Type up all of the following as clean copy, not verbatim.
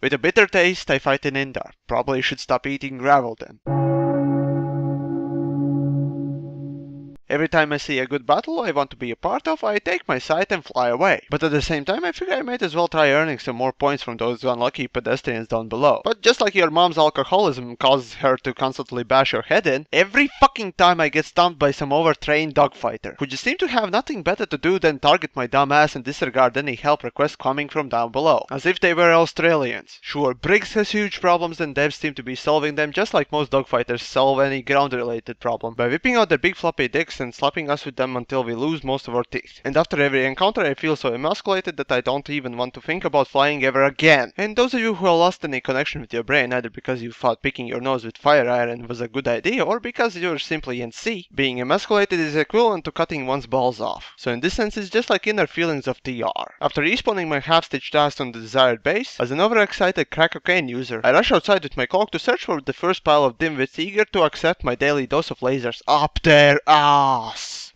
With a bitter taste, I fight an Indar. Probably should stop eating gravel then. Every time I see a good battle I want to be a part of, I take my scythe and fly away. But at the same time, I figure I might as well try earning some more points from those unlucky pedestrians down below. But just like your mom's alcoholism causes her to constantly bash your head in, every fucking time I get stomped by some overtrained dogfighter, who just seem to have nothing better to do than target my dumb ass and disregard any help requests coming from down below. As if they were Australians. Sure, Briggs has huge problems and devs seem to be solving them just like most dogfighters solve any ground-related problem, by whipping out their big floppy dicks and slapping us with them until we lose most of our teeth. And after every encounter I feel so emasculated that I don't even want to think about flying ever again. And those of you who have lost any connection with your brain, either because you thought picking your nose with fire iron was a good idea or because you're simply NC, being emasculated is equivalent to cutting one's balls off. So in this sense it's just like inner feelings of TR. After respawning my half-stitched ass on the desired base, as an overexcited crack cocaine user, I rush outside with my cloak to search for the first pile of dimwits eager to accept my daily dose of lasers up their ass.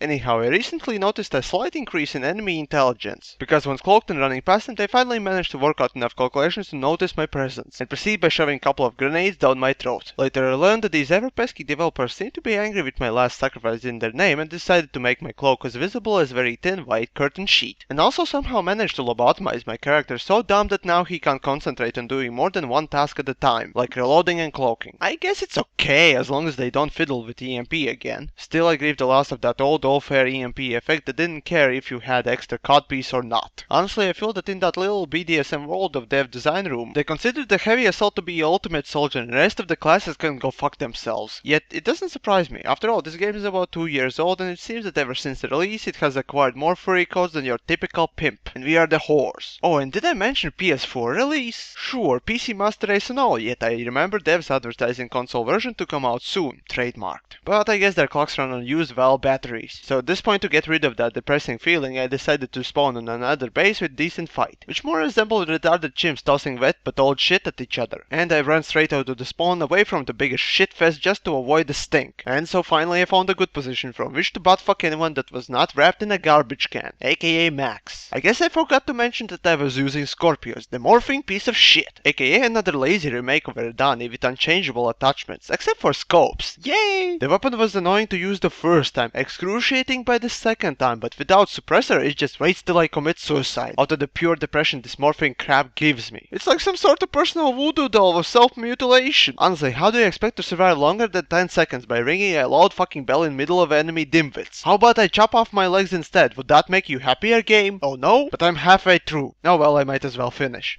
Anyhow, I recently noticed a slight increase in enemy intelligence, because once cloaked and running past them, they finally managed to work out enough calculations to notice my presence, and proceed by shoving a couple of grenades down my throat. Later I learned that these ever-pesky developers seemed to be angry with my last sacrifice in their name and decided to make my cloak as visible as a very thin white curtain sheet, and also somehow managed to lobotomize my character so dumb that now he can't concentrate on doing more than one task at a time, like reloading and cloaking. I guess it's okay as long as they don't fiddle with EMP again. Still, I grieve the loss of that old fair EMP effect that didn't care if you had extra codpiece or not. Honestly, I feel that in that little BDSM world of dev design room, they consider the heavy assault to be ultimate soldier and the rest of the classes can go fuck themselves. Yet, it doesn't surprise me. After all, this game is about 2 years old and it seems that ever since the release it has acquired more furry codes than your typical pimp. And we are the whores. Oh, and did I mention PS4 release? Sure, PC Master Race and all, yet I remember devs advertising console version to come out soon, trademarked. But I guess their clocks run on used Valve batteries. So at this point, to get rid of that depressing feeling, I decided to spawn on another base with decent fight, which more resembled retarded chimps tossing wet but old shit at each other. And I ran straight out of the spawn away from the biggest shitfest just to avoid the stink. And so finally I found a good position from which to buttfuck anyone that was not wrapped in a garbage can, aka Max. I guess I forgot to mention that I was using Scorpios, the morphing piece of shit, aka another lazy remake of Erdani with unchangeable attachments, except for scopes. Yay! The weapon was annoying to use the first time, excruciating by the second time, but without suppressor it just waits till I commit suicide, out of the pure depression this morphing crap gives me. It's like some sort of personal voodoo doll of self-mutilation. Honestly, how do you expect to survive longer than 10 seconds by ringing a loud fucking bell in middle of enemy dimwits? How about I chop off my legs instead? Would that make you happier, game? Oh no? But I'm halfway through. Oh well, I might as well finish.